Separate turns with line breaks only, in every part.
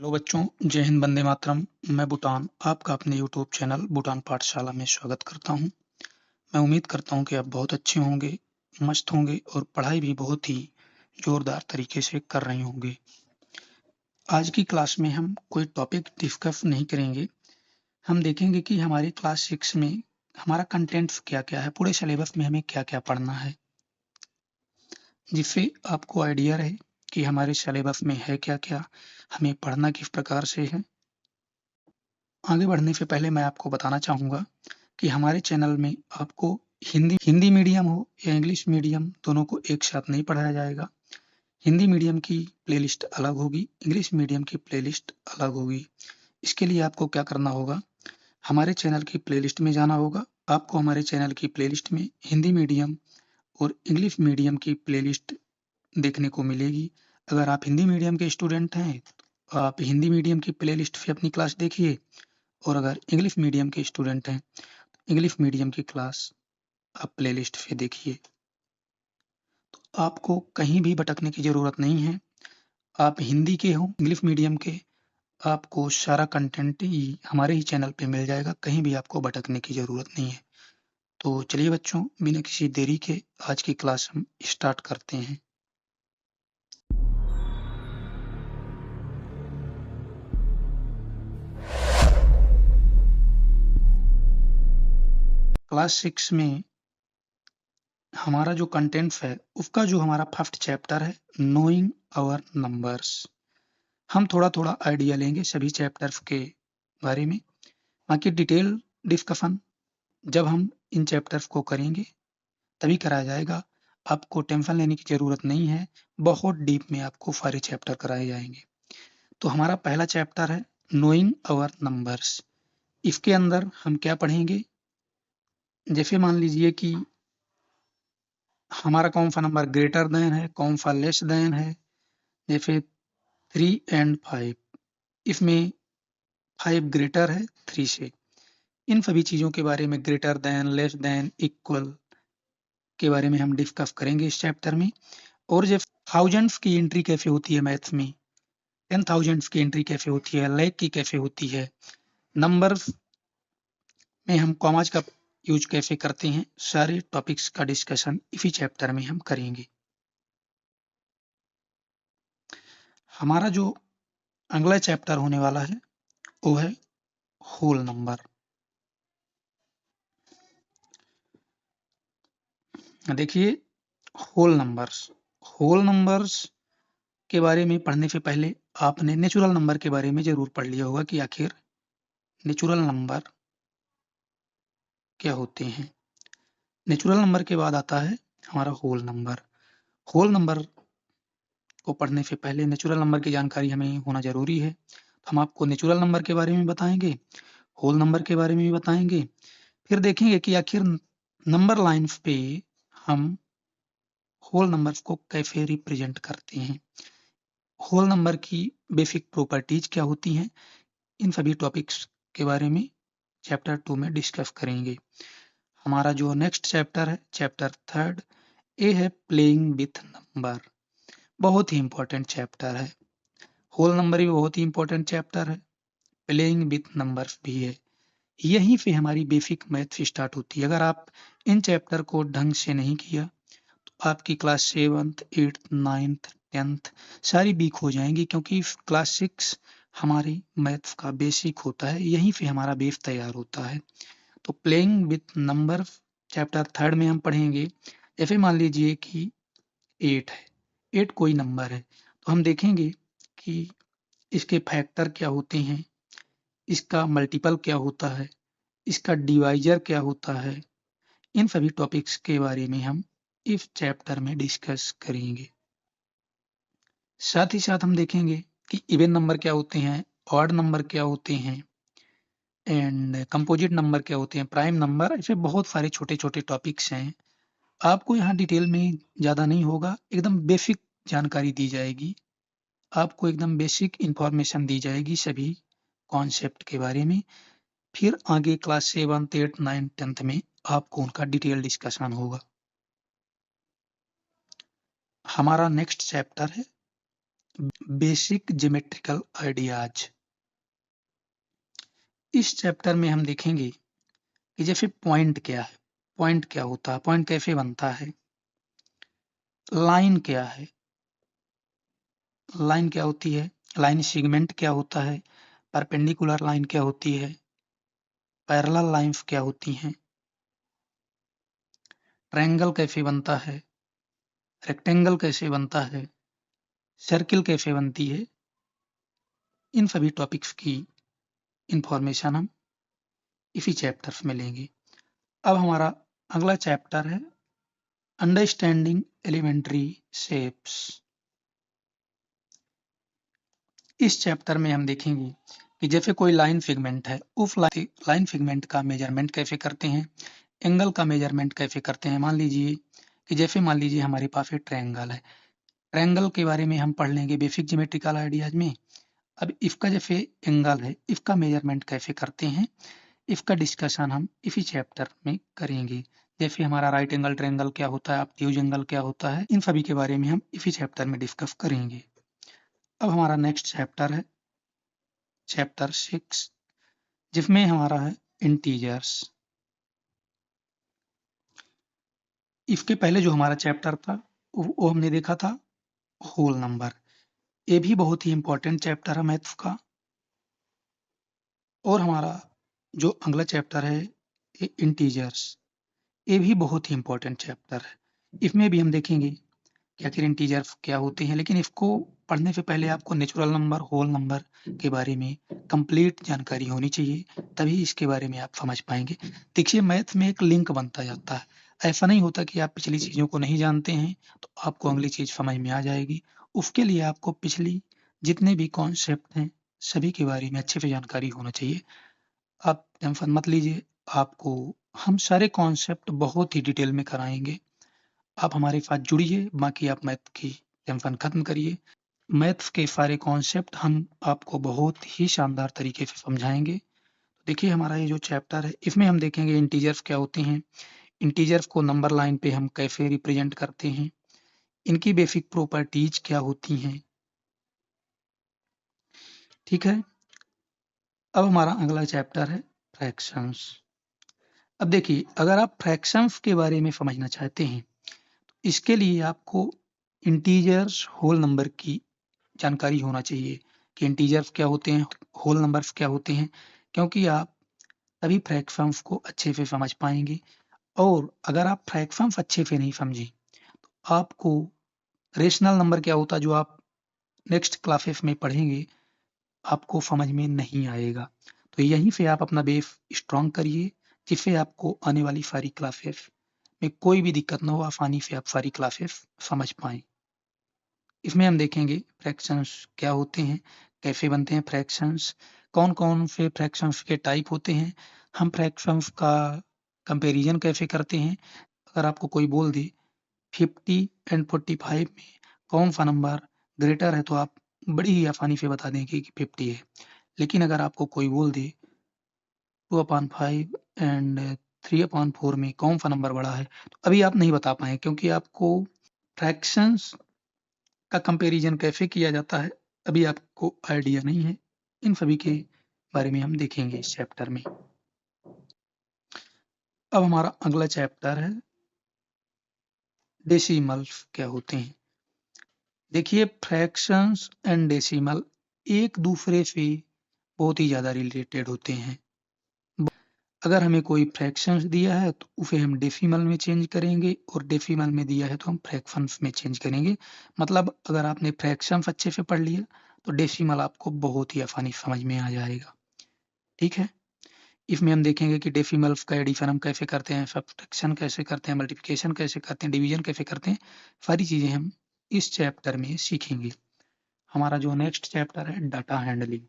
Hello बच्चों, जय हिंद, वंदे मातरम। मैं भूटान आपका अपने यूट्यूब चैनल भूटान पाठशाला में स्वागत करता हूं। मैं उम्मीद करता हूं कि आप बहुत अच्छे होंगे, मस्त होंगे और पढ़ाई भी बहुत ही जोरदार तरीके से कर रहे होंगे। आज की क्लास में हम कोई टॉपिक डिस्कस नहीं करेंगे। हम देखेंगे कि हमारी क्लास 6 में हमारा कंटेंट क्या-क्या है, पूरे सिलेबस में हमें क्या-क्या पढ़ना है, जिससे आपको आइडिया रहे कि हमारे सिलेबस में है क्या-क्या, हमें पढ़ना किस प्रकार से है। आगे बढ़ने से पहले मैं आपको बताना चाहूँगा कि हमारे चैनल में आपको हिंदी मीडियम हो या इंग्लिश मीडियम, दोनों को एक साथ नहीं पढ़ाया जाएगा। हिंदी मीडियम की प्लेलिस्ट अलग होगी, इंग्लिश मीडियम की प्लेलिस्ट अलग होगी। इसके लिए आपको क्या करना होगा, हमारे चैनल की प्लेलिस्ट में जाना होगा। आपको हमारे चैनल की प्लेलिस्ट में हिंदी मीडियम और इंग्लिश मीडियम की प्लेलिस्ट देखने को मिलेगी। अगर आप हिंदी मीडियम के स्टूडेंट हैं, तो आप हिंदी मीडियम की प्लेलिस्ट से अपनी क्लास देखिए, और अगर इंग्लिश मीडियम के स्टूडेंट हैं, इंग्लिश मीडियम की क्लास आप प्लेलिस्ट से देखिए। तो आपको कहीं भी भटकने की ज़रूरत नहीं है। आप हिंदी के हों, इंग्लिश मीडियम के, आपको सारा कंटेंट ही हमारे ही चैनल पे मिल जाएगा, कहीं भी आपको भटकने की ज़रूरत नहीं है। तो चलिए बच्चों, बिना किसी देरी के आज की क्लास हम स्टार्ट करते हैं। क्लास 6 में हमारा जो कंटेंट्स है, उसका जो हमारा फर्स्ट चैप्टर है, नोइंग आवर नंबर्स। हम थोड़ा-थोड़ा आइडिया लेंगे सभी चैप्टर्स के बारे में। बाकी डिटेल डिस्कशन जब हम इन चैप्टर्स को करेंगे तभी कराया जाएगा। आपको टेंशन लेने की ज़रूरत नहीं है, बहुत डीप में आपको सारे चैप्टर कराए जाएँगे। तो हमारा पहला चैप्टर है नोइंग आवर नंबर्स। इसके अंदर हम क्या पढ़ेंगे, जैसे मान लीजिए कि हमारा कौन सा नंबर ग्रेटर देन है, कौन सा लेस देन है। जैसे 3 एंड 5, इसमें 5 ग्रेटर है 3 से। इन सभी चीज़ों के बारे में, greater than, less than, equal के बारे में हम डिस्कस करेंगे इस चैप्टर में। और जब थाउजेंड्स की एंट्री कैसे होती है मैथ्स में, 10,000 की एंट्री कैसे होती है, लाख की कैसे होती है, नंबर्स में हम कॉमास का यूज कैसे करते हैं, सारे टॉपिक्स का डिस्कशन इसी चैप्टर में हम करेंगे। हमारा जो अगला चैप्टर होने वाला है वो है होल नंबर। देखिए, होल नंबर्स के बारे में पढ़ने से पहले आपने नेचुरल नंबर के बारे में ज़रूर पढ़ लिया होगा कि आखिर नेचुरल नंबर क्या होते हैं। नेचुरल नंबर के बाद आता है हमारा होल नंबर। होल नंबर को पढ़ने से पहले नेचुरल नंबर की जानकारी हमें होना ज़रूरी है। हम आपको नेचुरल नंबर के बारे में बताएँगे, होल नंबर के बारे में भी बताएँगे। फिर देखेंगे कि आखिर नंबर लाइन्स पे हम होल नंबर्स को कैसे रिप्रेजेंट करते हैं। होल नंबर की बेसिक प्रॉपर्टीज़ क्या होती हैं, इन सभी टॉपिक्स के बारे में चैप्टर 2 में डिस्कस करेंगे। हमारा जो नेक्स्ट चैप्टर है, चैप्टर 3, ये है प्लेइंग विथ नंबर। बहुत ही इम्पोर्टेंट चैप्टर है। होल नंबर भी बहुत ही इम्पोर्टेंट चैप्टर है, प्लेइंग विथ नंबर्स भी है। यहीं से हमारी बेसिक मैथ्स स्टार्ट होती है। अगर आप इन चैप्टर को ढंग से नहीं किया, तो आपकी class 7th, 8th, 9th, 10th सारी वीक हो जाएँगी, क्योंकि क्लास 6 हमारी मैथ्स का बेसिक होता है, यहीं से हमारा बेस तैयार होता है। तो प्लेइंग विथ नंबर चैप्टर 3 में हम पढ़ेंगे। जैसे मान लीजिए कि 8 है, 8 कोई नंबर है, तो हम देखेंगे कि इसके फैक्टर क्या होते हैं, इसका मल्टीपल क्या होता है, इसका डिवाइज़र क्या होता है। इन सभी टॉपिक्स के बारे में हम इस चैप्टर में डिस्कस करेंगे। साथ ही साथ हम देखेंगे कि इवन नंबर क्या होते हैं, ऑड नंबर क्या होते हैं एंड कंपोजिट नंबर क्या होते हैं, प्राइम नंबर, ऐसे बहुत सारे छोटे-छोटे टॉपिक्स हैं। आपको यहाँ डिटेल में ज़्यादा नहीं होगा, एकदम बेसिक जानकारी दी जाएगी। आपको एकदम बेसिक इन्फॉर्मेशन दी जाएगी सभी कॉन्सेप्ट के बारे में। फिर आगे class 7th, 8th, 9th, 10th में आपको उनका डिटेल डिस्कशन होगा। हमारा नेक्स्ट चैप्टर है बेसिक ज्योमेट्रिकल आइडियाज। इस चैप्टर में हम देखेंगे कि जैसे पॉइंट क्या है, पॉइंट क्या होता है, पॉइंट कैसे बनता है, लाइन क्या है, लाइन क्या होती है, लाइन सेगमेंट क्या होता है, परपेंडिकुलर लाइन क्या होती है, पैरेलल लाइंस क्या होती हैं, ट्रायंगल कैसे बनता है, रेक्टेंगल कैसे बनता है, सर्किल कैसे बनती है, इन सभी टॉपिक्स की इंफॉर्मेशन हम इसी चैप्टर्स में लेंगे। अब हमारा अगला चैप्टर है अंडरस्टैंडिंग एलिमेंट्री शेप्स। इस चैप्टर में हम देखेंगे कि जैसे कोई लाइन सेगमेंट है, उस लाइन सेगमेंट का मेजरमेंट कैसे करते हैं, एंगल का मेजरमेंट कैसे करते हैं। मान लीजिए हमारे पास एक ट्रायंगल है, ट्रायंगल के बारे में हम पढ़ लेंगे बेसिक ज्योमेट्रिकल आइडियाज में। अब इसका जैसे एंगल है, इसका मेजरमेंट कैसे करते हैं, इसका डिस्कशन हम इसी चैप्टर में करेंगे। जैसे हमारा राइट एंगल ट्रायंगल क्या होता है, ऑब्ट्यूज एंगल क्या होता है, इन सभी के बारे में हम इसी चैप्टर में डिस्कस करेंगे। अब हमारा नेक्स्ट चैप्टर है चैप्टर 6, जिसमें हमारा है इंटीजर्स। इसके पहले जो हमारा चैप्टर था वो हमने देखा था होल नंबर। ये भी बहुत ही इंपॉर्टेंट चैप्टर है मैथ्स का। और हमारा जो अगला चैप्टर है ये इंटीजर्स, ये भी बहुत ही इंपॉर्टेंट चैप्टर है। इसमें भी हम देखेंगे कि आखिर इंटीजर्स क्या होते हैं, लेकिन इसको पढ़ने से पहले आपको नेचुरल नंबर, होल नंबर के बारे में कंप्लीट जानकारी होनी चाहिए, तभी इसके बारे में आप समझ पाएंगे। देखिए मैथ में एक लिंक बनता जाता है, ऐसा नहीं होता कि आप पिछली चीज़ों को नहीं जानते हैं तो आपको अगली चीज़ समझ में आ जाएगी। उसके लिए आपको पिछली जितने भी कॉन्सेप्ट हैं सभी के बारे में अच्छे से जानकारी होना चाहिए। आप टेंशन मत लीजिए, आपको हम सारे कॉन्सेप्ट बहुत ही डिटेल में कराएंगे। आप हमारे साथ जुड़िए, बाकी आप मैथ की टेंशन खत्म करिए। मैथ्स के सारे कॉन्सेप्ट हम आपको बहुत ही शानदार तरीके से समझाएंगे। देखिए हमारा ये जो चैप्टर है इसमें हम देखेंगे इंटीजर्स क्या होते हैं, इंटीजर्स को नंबर लाइन पे हम कैसे रिप्रेजेंट करते हैं, इनकी बेसिक प्रॉपर्टीज क्या होती हैं। ठीक है, अब हमारा अगला चैप्टर है फ्रैक्शंस। अब देखिए अगर आप फ्रैक्शंस के बारे में समझना चाहते हैं तो इसके लिए आपको इंटीजर्स, होल नंबर की जानकारी होना चाहिए कि इंटीजर्स क्या होते हैं, होल नंबर्स क्या होते हैं, क्योंकि आप तभी फ्रैक्शंस को अच्छे से समझ पाएंगे। और अगर आप फ्रैक्शंस अच्छे से नहीं समझे तो आपको रेशनल नंबर क्या होता है जो आप नेक्स्ट क्लासेस में पढ़ेंगे आपको समझ में नहीं आएगा। तो यहीं से आप अपना बेस स्ट्रॉन्ग करिए, जिससे आपको आने वाली सारी क्लासेस में कोई भी दिक्कत ना हो, आसानी से आप सारी क्लासेस समझ पाएँ। इसमें हम देखेंगे फ्रैक्शंस क्या होते हैं, कैसे बनते हैं फ्रैक्शंस, कौन-कौन से फ्रैक्शंस के टाइप होते हैं, हम फ्रैक्शंस का कंपैरिजन कैसे करते हैं। अगर आपको कोई बोल दे 50 एंड 45 में कौन-सा नंबर ग्रेटर है तो आप बड़ी ही आसानी से बता देंगे कि 50 है। लेकिन अगर आपको कोई बोल दे 2/5 एंड 3/4 में कौन-सा नंबर बड़ा है, तो अभी आप नहीं बता पाएँ क्योंकि आपको फ्रैक्शंस का कंपैरिजन कैसे किया जाता है, अभी आपको आइडिया नहीं है। इन सभी के बारे में हम देखेंगे इस चैप्टर में। अब हमारा अगला चैप्टर है डेसिमल्स क्या होते हैं। देखिए फ्रैक्शंस एंड डेसिमल एक दूसरे से बहुत ही ज़्यादा रिलेटेड होते हैं। अगर हमें कोई फ्रैक्शंस दिया है तो उसे हम डेसिमल में चेंज करेंगे और डेसिमल में दिया है तो हम फ्रैक्शंस में चेंज करेंगे। मतलब अगर आपने फ्रैक्शंस अच्छे से पढ़ लिया तो डेसिमल आपको बहुत ही आसानी से समझ में आ जाएगा। ठीक है? इसमें हम देखेंगे कि डेसिमल्स का एडिशन हम कैसे करते हैं, सब्ट्रैक्शन कैसे करते हैं, मल्टीप्लिकेशन कैसे करते हैं, डिवीजन कैसे करते हैं, सारी चीज़ें हम इस चैप्टर में सीखेंगे। हमारा जो नेक्स्ट चैप्टर है डाटा हैंडलिंग,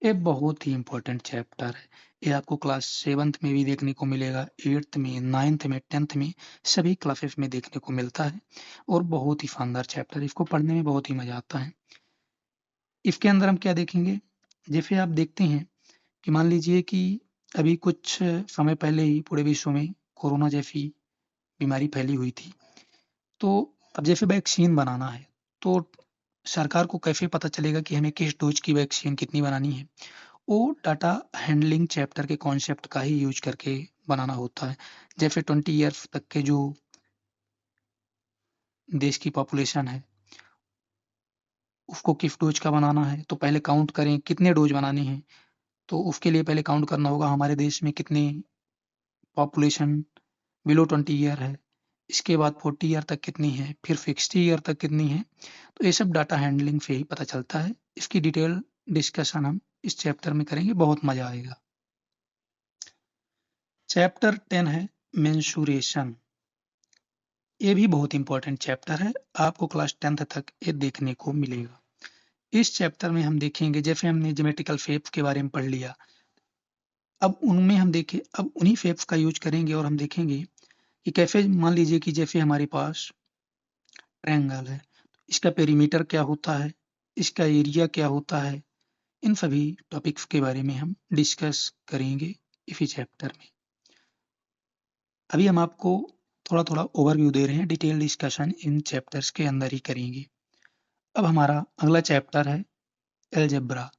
ये बहुत ही इम्पोर्टेंट चैप्टर है। ये आपको क्लास 7th में भी देखने को मिलेगा, 8th में, 9th में, 10th में सभी क्लासेस में देखने को मिलता है और बहुत ही शानदार चैप्टर है। इसको पढ़ने में बहुत ही मज़ा आता है। इसके अंदर हम क्या देखेंगे, जैसे आप देखते हैं कि मान लीजिए कि अभी कुछ समय पहले ही पूरे विश्व में कोरोना जैसी बीमारी फैली हुई थी। तो अब जैसे वैक्सीन बनाना है, तो सरकार को कैसे पता चलेगा कि हमें किस डोज की वैक्सीन कितनी बनानी है? वो डाटा हैंडलिंग चैप्टर के कॉन्सेप्ट का ही यूज़ करके बनाना होता है। जैसे 20 ईयर्स तक के जो देश की पॉपुलेशन है, उसको किस डोज का बनाना है, तो पहले काउंट करें कितने डोज बनाने हैं। तो उसके लिए पहले काउंट करना होगा हमारे देश में कितनी पॉपुलेशन बिलो 20 ईयर है, इसके बाद 40 ईयर तक कितनी है, फिर 60 ईयर तक कितनी है। तो ये सब डाटा हैंडलिंग से ही पता चलता है। इसकी डिटेल डिस्कशन हम इस चैप्टर में करेंगे, बहुत मज़ा आएगा। चैप्टर 10 है मेंसुरेशन। ये भी बहुत इंपॉर्टेंट चैप्टर है, आपको क्लास 10th तक ये देखने को मिलेगा। इस चैप्टर में हम देखेंगे, जैसे हमने ज्योमेट्रिकल शेप्स के बारे में पढ़ लिया, अब उनमें हम देखें, अब उन्हीं शेप्स का यूज करेंगे और हम देखेंगे कि कैसे, मान लीजिए कि जैसे हमारे पास ट्रायंगल है, इसका पेरीमीटर क्या होता है, इसका एरिया क्या होता है, इन सभी टॉपिक्स के बारे में हम डिस्कस करेंगे इसी चैप्टर में। अभी हम आपको थोड़ा-थोड़ा ओवरव्यू दे रहे हैं, डिटेल डिस्कशन इन चैप्टर्स के अंदर ही करेंगे। अब हमारा अगला चैप्टर है अलजेब्रा।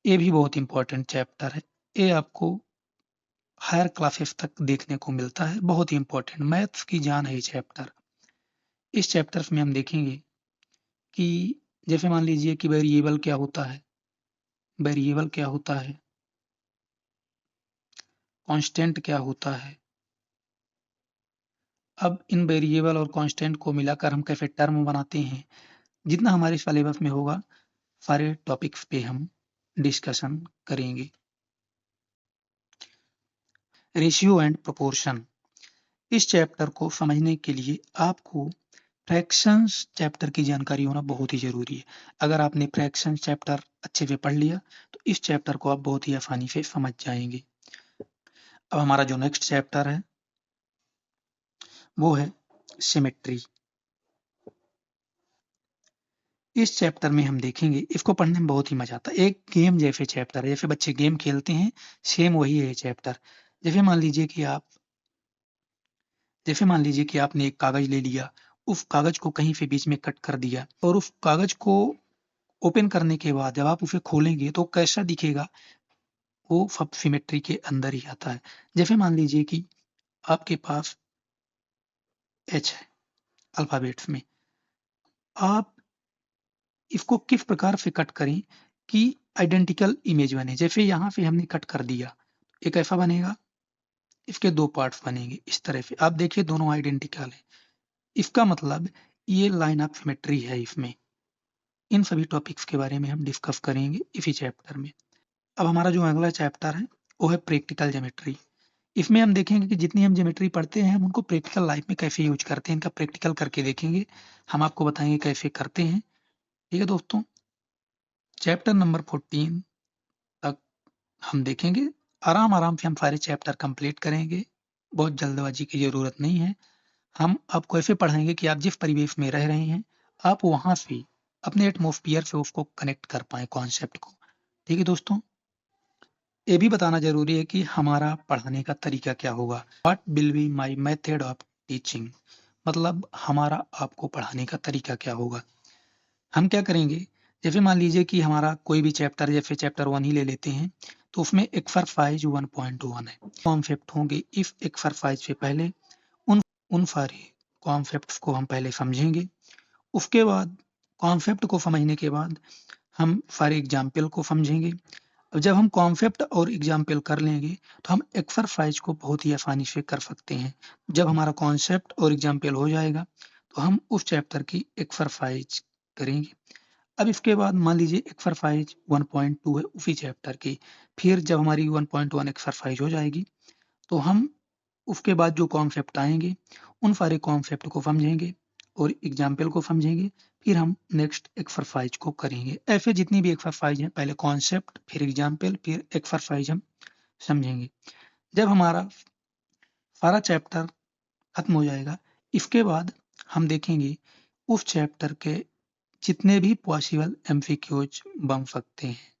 ये भी बहुत इंपॉर्टेंट चैप्टर है। ये आपको हायर क्लासेस तक देखने को मिलता है, बहुत ही इंपॉर्टेंट मैथ्स की जान है ये चैप्टर। इस चैप्टर्स में हम देखेंगे कि जैसे मान लीजिए कि वेरिएबल क्या होता है, वेरिएबल क्या होता है, कांस्टेंट क्या होता है। अब इन वेरिएबल और कांस्टेंट को मिलाकर हम कैसे टर्म बनाते हैं, जितना हमारे सिलेबस में होगा सारे टॉपिक्स पे हम डिस्कशन करेंगे। रेशियो एंड प्रोपोर्शन, इस चैप्टर को समझने के लिए आपको फ्रैक्शंस चैप्टर की जानकारी होना बहुत ही ज़रूरी है। अगर आपने फ्रैक्शंस चैप्टर अच्छे से पढ़ लिया, तो इस चैप्टर को आप बहुत ही आसानी से समझ जाएँगे। अब हमारा जो नेक्स्ट चैप्टर है, वो है सिमेट्री। इस चैप्टर में हम देखेंगे, इसको पढ़ने में बहुत ही मज़ा आता है। एक गेम जैसे चैप्टर है, जैसे बच्चे गेम खेलते हैं, सेम वही है ये चैप्टर। जैसे मान लीजिए कि आप जैसे मान लीजिए कि आपने एक कागज़ ले लिया, उस कागज़ को कहीं से बीच में कट कर दिया और उस कागज़ को ओपन करने के बाद जब आप उसे खोलेंगे तो कैसा दिखेगा, वो सब सिमेट्री के अंदर ही आता है। जैसे मान लीजिए कि आपके पास एच है अल्फ़ाबेट्स में, आप इसको किस प्रकार से कट करें कि आइडेंटिकल इमेज बने। जैसे यहाँ से हमने कट कर दिया, एक ऐसा बनेगा, इसके 2 पार्ट्स बनेंगे इस तरह से। आप देखिए दोनों आइडेंटिकल हैं। इसका मतलब ये लाइन ऑफ सिमेट्री है इसमें। इन सभी टॉपिक्स के बारे में हम डिस्कस करेंगे इसी चैप्टर में। अब हमारा जो अगला चैप्टर है, वो है प्रैक्टिकल ज्योमेट्री। इसमें हम देखेंगे कि जितनी हम ज्योमेट्री पढ़ते हैं, हम उनको प्रैक्टिकल लाइफ में कैसे यूज़ करते हैं, इनका प्रैक्टिकल करके देखेंगे। हम आपको बताएँगे कैसे करते हैं। ठीक है दोस्तों? चैप्टर नंबर 14 तक हम देखेंगे। आराम-आराम से हम सारे चैप्टर कंप्लीट करेंगे। बहुत जल्दबाज़ी की ज़रूरत नहीं है। हम आपको ऐसे पढ़ाएँगे कि आप जिस परिवेश में रह रहे हैं, आप वहाँ से अपने एटमॉस्फियर से उसको कनेक्ट कर पाएँ कॉन्सेप्ट को। ठीक है दोस्तों? ये भी बताना ज़रूरी है कि हमारा पढ़ाने का तरीका क्या होगा। What will be my method of teaching, मतलब हमारा आपको पढ़ाने का तरीका क्या होगा। हम क्या करेंगे, जैसे मान लीजिए कि हमारा कोई भी चैप्टर, जैसे चैप्टर 1 ही ले लेते हैं, तो उसमें एक्सरसाइज 1.1 है। कॉन्सेप्ट होंगे, इस एक्सरसाइज से पहले उन उन सारे कॉन्सेप्ट्स को हम पहले समझेंगे। उसके बाद कॉन्सेप्ट को समझने के बाद हम सारे एग्जाम्पल को समझेंगे। और जब हम कॉन्सेप्ट और एग्जाम्पल कर लेंगे, तो हम एक्सरसाइज को बहुत ही आसानी से कर सकते हैं। जब हमारा कॉन्सेप्ट और एग्जाम्पल हो जाएगा, तो हम उस चैप्टर की एक्सरसाइज करेंगे। अब इसके बाद मान लीजिए एक्सरसाइज 1.2 है उसी चैप्टर की। फिर जब हमारी 1.1 एक्सरसाइज हो जाएगी, तो हम उसके बाद जो कॉन्सेप्ट आएँगे, उन सारे कॉन्सेप्ट को समझेंगे और एग्जाम्पल को समझेंगे। फिर हम नेक्स्ट एक्सरसाइज को करेंगे। ऐसे जितनी भी एक्सरसाइज हैं, पहले कॉन्सेप्ट, फिर एग्जाम्पल, फिर एक्सरसाइज हम समझेंगे। जब हमारा सारा चैप्टर खत्म हो जाएगा, इसके बाद हम देखेंगे उस चैप्टर के जितने भी पॉसिबल एमसीक्यूज बन सकते हैं।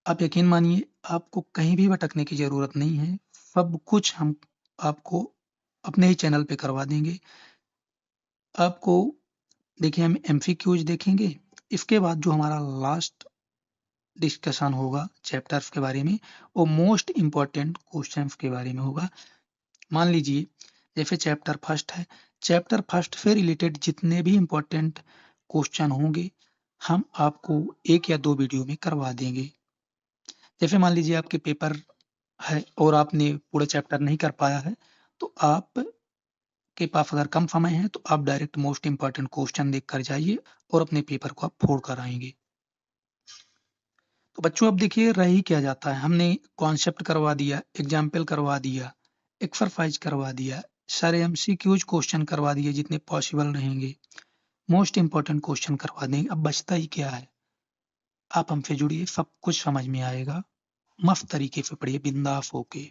आप यकीन मानिए, आपको कहीं भी भटकने की ज़रूरत नहीं है। सब कुछ हम आपको अपने ही चैनल पे करवा देंगे। आपको देखिए, हम एमसीक्यूज देखेंगे, इसके बाद जो हमारा लास्ट डिस्कशन होगा चैप्टर्स के बारे में, वो मोस्ट इम्पोर्टेंट क्वेश्चंस के बारे में होगा। मान लीजिए जैसे चैप्टर फर्स्ट है, चैप्टर फर्स्ट से रिलेटेड जितने भी इम्पोर्टेंट क्वेश्चन होंगे हम आपको 1 या 2 वीडियो में करवा देंगे। जैसे मान लीजिए आपके पेपर है और आपने पूरा चैप्टर नहीं कर पाया है, तो आप के पास अगर कम समय है तो आप डायरेक्ट मोस्ट इम्पोर्टेंट क्वेश्चन देख कर जाइए और अपने पेपर को आप फोड़ कर आएंगे। तो बच्चों अब देखिए रह ही क्या जाता है, हमने कॉन्सेप्ट करवा दिया, एग्जाम्पल करवा दिया, एक्सरसाइज करवा दिया, सारे एमसीक्यूज क्वेश्चन करवा दिए जितने पॉसिबल रहेंगे, मोस्ट इम्पोर्टेंट क्वेश्चन करवा देंगे। अब बचता ही क्या है, आप हमसे जुड़िए, सब कुछ समझ में आएगा, मस्त तरीके से पढ़िए बिंदास होके।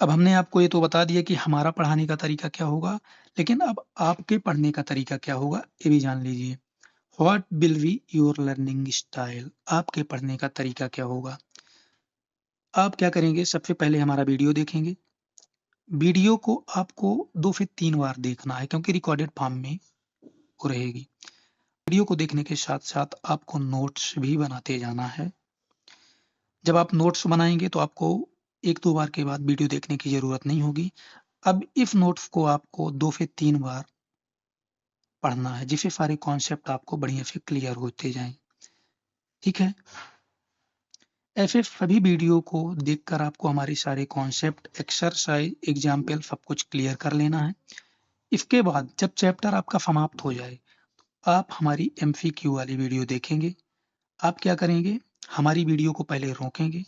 अब हमने आपको ये तो बता दिया कि हमारा पढ़ाने का तरीका क्या होगा, लेकिन अब आपके पढ़ने का तरीका क्या होगा ये भी जान लीजिए। What will be your learning style, आपके पढ़ने का तरीका क्या होगा। आप क्या करेंगे, सबसे पहले हमारा वीडियो देखेंगे। वीडियो को आपको 2 से 3 बार देखना है क्योंकि रिकॉर्डेड फॉर्म में वो रहेगी। वीडियो को देखने के साथ-साथ आपको नोट्स भी बनाते जाना है। जब आप नोट्स बनाएँगे तो आपको 1-2 बार के बाद वीडियो देखने की ज़रूरत नहीं होगी। अब इस नोट्स को आपको 2 से 3 बार पढ़ना है, जिससे सारे कॉन्सेप्ट आपको बढ़िया से क्लियर होते जाएँ। ठीक है? ऐसे सभी वीडियो को देखकर आपको हमारे सारे कॉन्सेप्ट, एक्सरसाइज, एग्जाम्पल सब कुछ क्लियर कर लेना है। इसके बाद जब चैप्टर आपका समाप्त हो जाए, आप हमारी एमसीक्यू वाली वीडियो देखेंगे। आप क्या करेंगे, हमारी वीडियो को पहले रोकेंगे,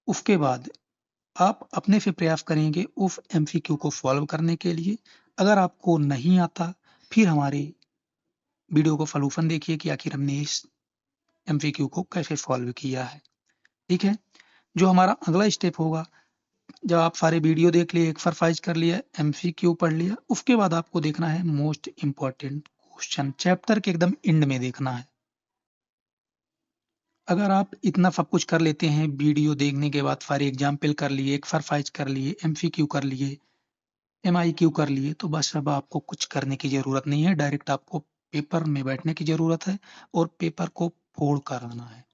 उसके बाद आप अपने से प्रयास करेंगे उस एमसीक्यू को सॉल्व करने के लिए। अगर आपको नहीं आता, फिर हमारे वीडियो को सॉल्यूशन देखिए कि आखिर हमने इस एमसीक्यू को कैसे सॉल्व किया है। ठीक है? जो हमारा अगला स्टेप होगा, जब आप सारे वीडियो देख लिए, एक्सरसाइज कर लिया, एमसीक्यू पढ़ लिया, उसके बाद आपको देखना है मोस्ट इम्पोर्टेंट क्वेश्चन, चैप्टर के एकदम एंड में देखना है। अगर आप इतना सब कुछ कर लेते हैं, वीडियो देखने के बाद सारे एग्जाम्पल कर लिए, एक्सरसाइज कर लिए, एमसीक्यू कर लिए, एमआईक्यू कर लिए, तो बस अब आपको कुछ करने की ज़रूरत नहीं है, डायरेक्ट आपको पेपर में बैठने की ज़रूरत है और पेपर को फोड़ कर आना है।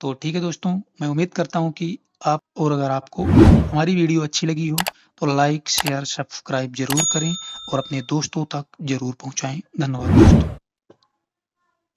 तो ठीक है दोस्तों, मैं उम्मीद करता हूँ कि आप और अगर आपको हमारी वीडियो अच्छी लगी हो, तो लाइक, शेयर, सब्सक्राइब ज़रूर करें और अपने दोस्तों तक ज़रूर पहुँचाएँ। धन्यवाद दोस्तों।